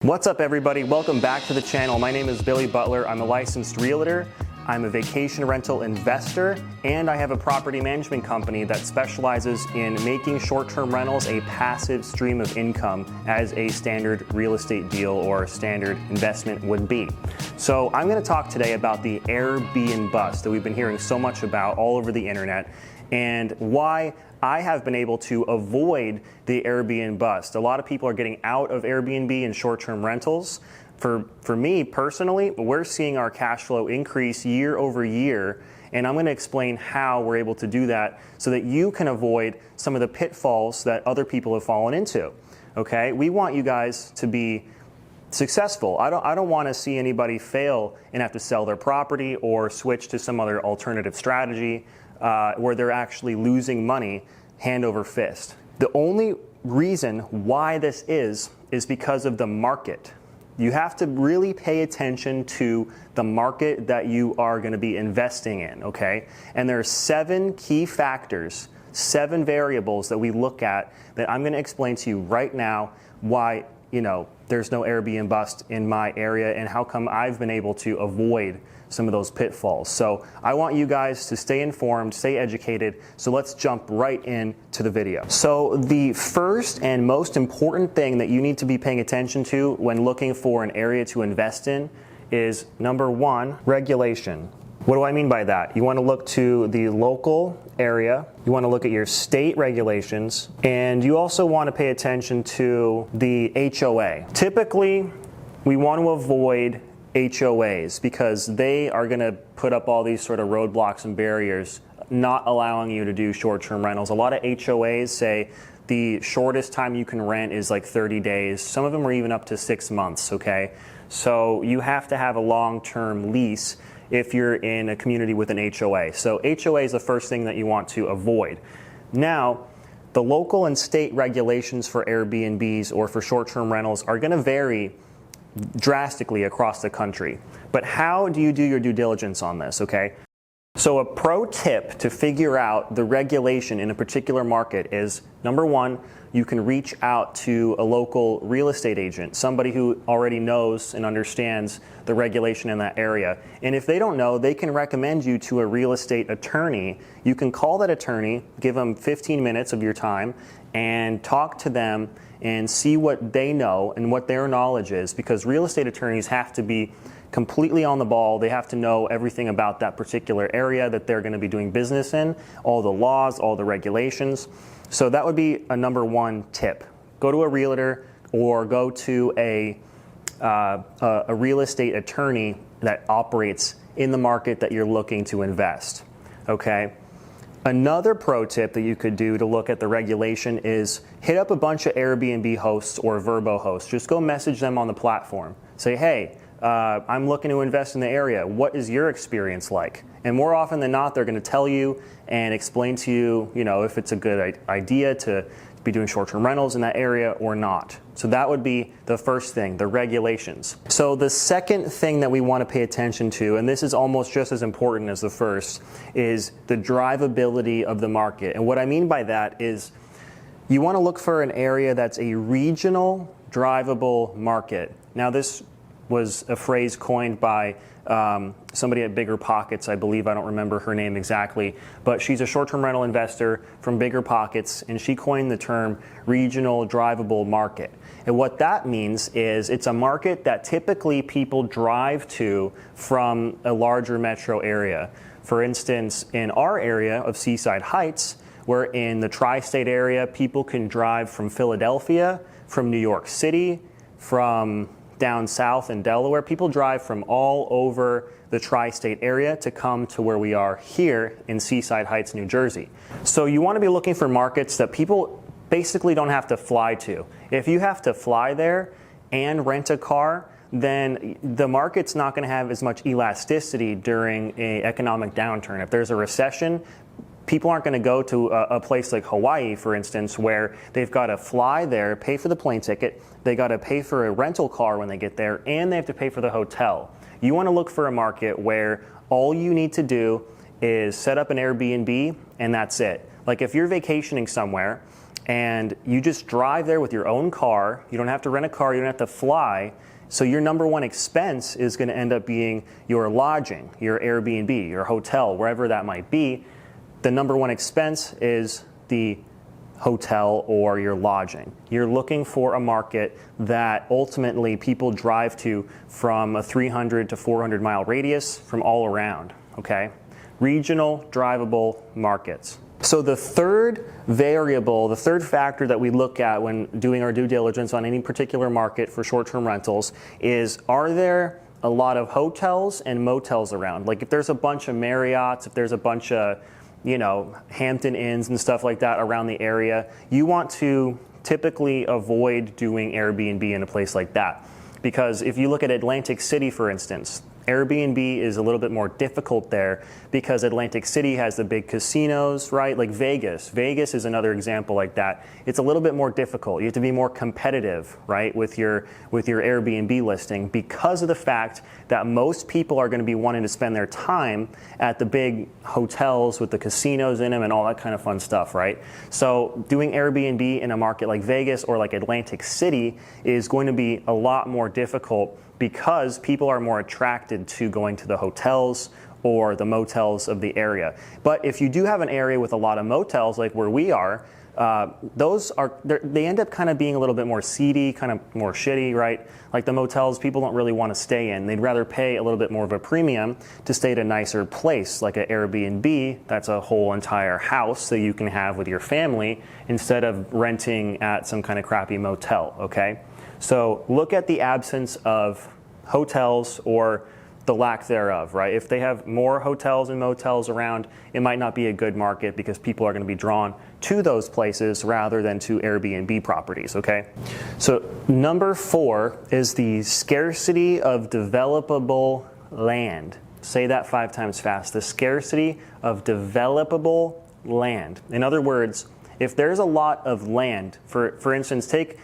What's up everybody, welcome back to the channel. My name is Billy Butler. I'm a licensed realtor, I'm a vacation rental investor, and I have a property management company that specializes in making short-term rentals a passive stream of income as a standard real estate deal or standard investment would be. So I'm going to talk today about the AirBnBUST that we've been hearing so much about all over the internet and why I have been able to avoid the AirBnBUST. A lot of people are getting out of Airbnb and short-term rentals. For me personally, we're seeing our cash flow increase year over year, and I'm going to explain how we're able to do that so that you can avoid some of the pitfalls that other people have fallen into. Okay, we want you guys to be successful. I don't want to see anybody fail and have to sell their property or switch to some other alternative strategy where they're actually losing money hand over fist. The only reason why this is because of the market. You have to really pay attention to the market that you are going to be investing in, okay? And there are 7 key factors, 7 variables that we look at that I'm going to explain to you right now why, there's no AirBnBUST in my area and how come I've been able to avoid some of those pitfalls. So I want you guys to stay informed, stay educated, so let's jump right into the video. So the first and most important thing that you need to be paying attention to when looking for an area to invest in is number 1, regulation. What do I mean by that? You want to look to the local area, you want to look at your state regulations, and you also want to pay attention to the HOA. Typically, we want to avoid HOAs because they are going to put up all these sort of roadblocks and barriers, not allowing you to do short-term rentals. A lot of HOAs say the shortest time you can rent is like 30 days. Some of them are even up to 6 months, okay? So you have to have a long-term lease if you're in a community with an HOA. So HOA is the first thing that you want to avoid. Now, the local and state regulations for Airbnbs or for short-term rentals are going to vary drastically across the country. But how do you do your due diligence on this, okay? So a pro tip to figure out the regulation in a particular market is, number 1, you can reach out to a local real estate agent, somebody who already knows and understands the regulation in that area. And if they don't know, they can recommend you to a real estate attorney. You can call that attorney, give them 15 minutes of your time, and talk to them and see what they know and what their knowledge is, because real estate attorneys have to be completely on the ball. They have to know everything about that particular area that they're going to be doing business in, all the laws, all the regulations. So that would be a number 1 tip. Go to a realtor or go to a real estate attorney that operates in the market that you're looking to invest, okay? Another pro tip that you could do to look at the regulation is hit up a bunch of Airbnb hosts or Vrbo hosts. Just go message them on the platform. Say, hey, I'm looking to invest in the area. What is your experience like? And more often than not, they're going to tell you and explain to you, if it's a good idea to be doing short-term rentals in that area or not. So that would be the first thing, the regulations. So the second thing that we want to pay attention to, and this is almost just as important as the first, is the drivability of the market. And what I mean by that is you want to look for an area that's a regional drivable market. Now this was a phrase coined by somebody at Bigger Pockets, I believe. I don't remember her name exactly, but she's a short-term rental investor from Bigger Pockets, and she coined the term regional drivable market. And what that means is it's a market that typically people drive to from a larger metro area. For instance, in our area of Seaside Heights, we're in the tri-state area. People can drive from Philadelphia, from New York City, from down south in Delaware. People drive from all over the tri-state area to come to where we are here in Seaside Heights, New Jersey. So you want to be looking for markets that people basically don't have to fly to. If you have to fly there and rent a car, then the market's not going to have as much elasticity during an economic downturn. If there's a recession, people aren't going to go to a place like Hawaii, for instance, where they've got to fly there, pay for the plane ticket, they got to pay for a rental car when they get there, and they have to pay for the hotel. You want to look for a market where all you need to do is set up an Airbnb and that's it. Like if you're vacationing somewhere and you just drive there with your own car. You don't have to rent a car, you don't have to fly. So your number one expense is going to end up being your lodging, your Airbnb, your hotel, wherever that might be. The number one expense is the hotel or your lodging. You're looking for a market that ultimately people drive to from a 300 to 400 mile radius from all around, okay? Regional, drivable markets. So the third variable, the third factor that we look at when doing our due diligence on any particular market for short-term rentals is, are there a lot of hotels and motels around? Like if there's a bunch of Marriotts, if there's a bunch of, you know, Hampton Inns and stuff like that around the area, you want to typically avoid doing Airbnb in a place like that. Because if you look at Atlantic City, for instance, Airbnb is a little bit more difficult there because Atlantic City has the big casinos, right? Like Vegas. Vegas is another example like that. It's a little bit more difficult. You have to be more competitive, right, with your Airbnb listing because of the fact that most people are going to be wanting to spend their time at the big hotels with the casinos in them and all that kind of fun stuff, right? So doing Airbnb in a market like Vegas or like Atlantic City is going to be a lot more difficult because people are more attracted to going to the hotels or the motels of the area. But if you do have an area with a lot of motels, like where we are, they end up kind of being a little bit more seedy, kind of more shitty, right? Like the motels, people don't really want to stay in. They'd rather pay a little bit more of a premium to stay at a nicer place, like an Airbnb. That's a whole entire house that you can have with your family instead of renting at some kind of crappy motel, okay? So look at the absence of hotels or the lack thereof, right? If they have more hotels and motels around, it might not be a good market because people are going to be drawn to those places rather than to Airbnb properties, okay? So number 4 is the scarcity of developable land. Say that 5 times fast. The scarcity of developable land. In other words, if there's a lot of land, for instance, take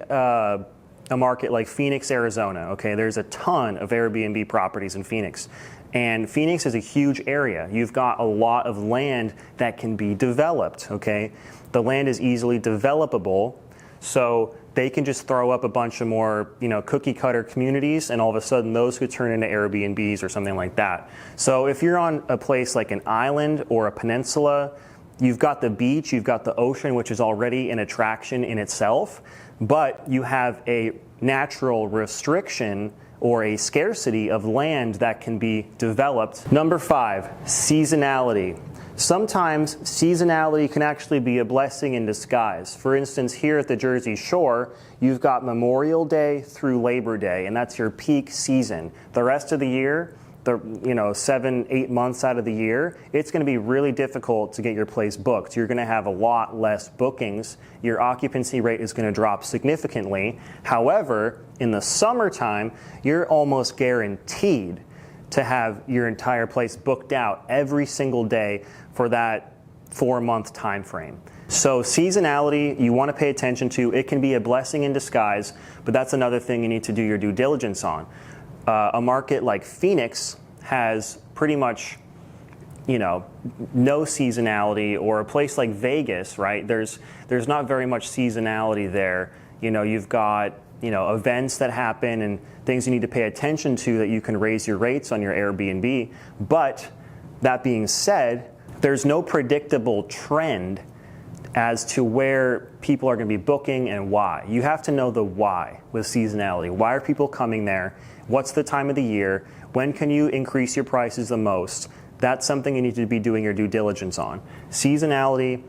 a market like Phoenix, Arizona, okay? There's a ton of Airbnb properties in Phoenix. And Phoenix is a huge area. You've got a lot of land that can be developed, okay? The land is easily developable, so they can just throw up a bunch of more, you know, cookie cutter communities, and all of a sudden those could turn into Airbnbs or something like that. So if you're on a place like an island or a peninsula, you've got the beach, you've got the ocean, which is already an attraction in itself, but you have a natural restriction or a scarcity of land that can be developed. Number 5, seasonality. Sometimes seasonality can actually be a blessing in disguise. For instance, here at the Jersey Shore, you've got Memorial Day through Labor Day, and that's your peak season. The rest of the year, 7-8 months out of the year, it's going to be really difficult to get your place booked. You're going to have a lot less bookings. Your occupancy rate is going to drop significantly. However, in the summertime, you're almost guaranteed to have your entire place booked out every single day for that 4-month time frame. So seasonality, you want to pay attention to. It can be a blessing in disguise, but that's another thing you need to do your due diligence on. A market like Phoenix has pretty much, no seasonality, or a place like Vegas, right? There's not very much seasonality there. You've got, events that happen and things you need to pay attention to that you can raise your rates on your Airbnb. But that being said, there's no predictable trend as to where people are going to be booking and why. You have to know the why with seasonality. Why are people coming there? What's the time of the year? When can you increase your prices the most? That's something you need to be doing your due diligence on. Seasonality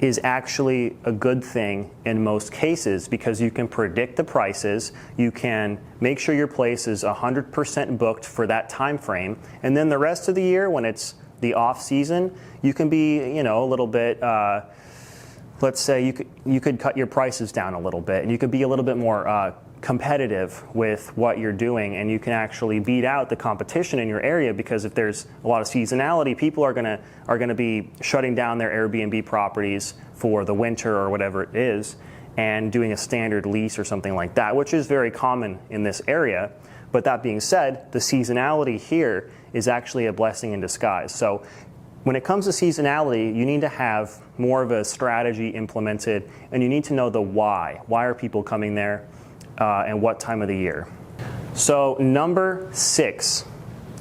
is actually a good thing in most cases because you can predict the prices, you can make sure your place is 100% booked for that time frame, and then the rest of the year when it's the off season, you can be, a little bit, let's say you could cut your prices down a little bit and you could be a little bit more competitive with what you're doing, and you can actually beat out the competition in your area, because if there's a lot of seasonality, people are gonna be shutting down their Airbnb properties for the winter or whatever it is and doing a standard lease or something like that, which is very common in this area. But that being said, the seasonality here is actually a blessing in disguise. So When it comes to seasonality, you need to have more of a strategy implemented, and you need to know the why. Why are people coming there, and what time of the year? So number 6,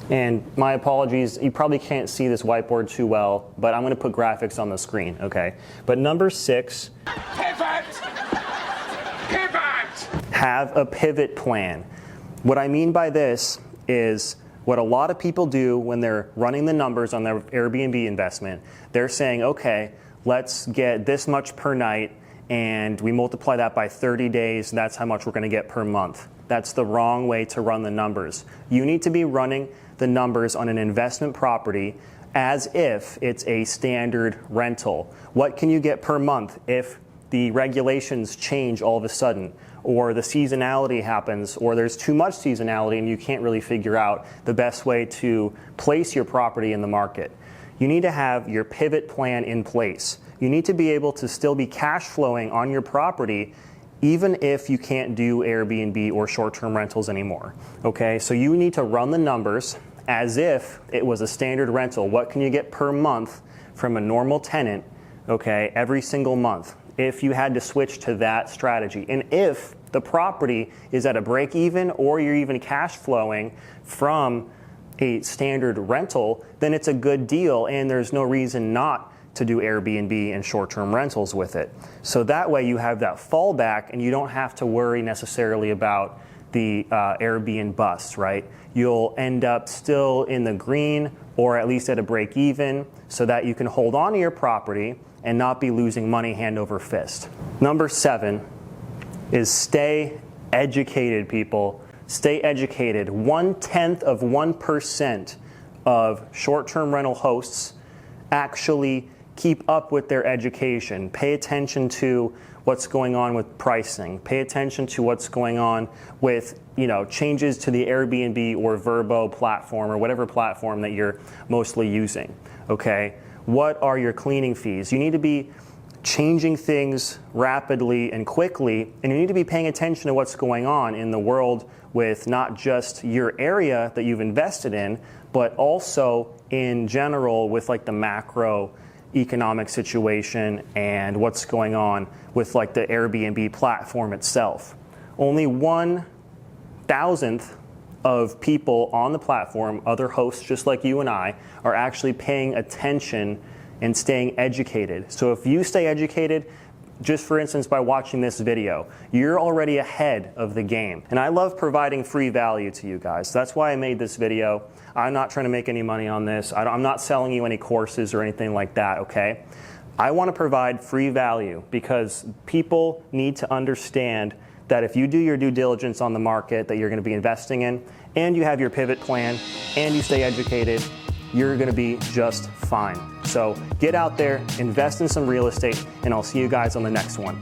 and my apologies, you probably can't see this whiteboard too well, but I'm going to put graphics on the screen, okay? But number 6, pivot! Pivot! Have a pivot plan. What I mean by this is what a lot of people do when they're running the numbers on their Airbnb investment. They're saying, okay, let's get this much per night, and we multiply that by 30 days, and that's how much we're going to get per month. That's the wrong way to run the numbers. You need to be running the numbers on an investment property as if it's a standard rental. What can you get per month if the regulations change all of a sudden, or the seasonality happens, or there's too much seasonality and you can't really figure out the best way to place your property in the market? You need to have your pivot plan in place. You need to be able to still be cash flowing on your property even if you can't do Airbnb or short-term rentals anymore, okay? So you need to run the numbers as if it was a standard rental. What can you get per month from a normal tenant, okay, every single month, if you had to switch to that strategy? And if the property is at a break even, or you're even cash flowing from a standard rental, then it's a good deal and there's no reason not to do Airbnb and short-term rentals with it. So that way you have that fallback and you don't have to worry necessarily about the Airbnb bust, right? You'll end up still in the green or at least at a break even, so that you can hold on to your property and not be losing money hand over fist. Number 7 is stay educated, people. Stay educated. 0.1% of short-term rental hosts actually keep up with their education. Pay attention to what's going on with pricing. Pay attention to what's going on with, changes to the Airbnb or Vrbo platform or whatever platform that you're mostly using, okay? What are your cleaning fees? You need to be changing things rapidly and quickly, and you need to be paying attention to what's going on in the world with not just your area that you've invested in, but also in general with like the macro economic situation and what's going on with like the Airbnb platform itself. Only 1/1000th of people on the platform, other hosts just like you and I, are actually paying attention and staying educated. So if you stay educated, just for instance by watching this video, you're already ahead of the game. And I love providing free value to you guys. That's why I made this video. I'm not trying to make any money on this. I'm not selling you any courses or anything like that, okay? I want to provide free value because people need to understand that if you do your due diligence on the market that you're going to be investing in, and you have your pivot plan, and you stay educated, you're going to be just fine. So get out there, invest in some real estate, and I'll see you guys on the next one.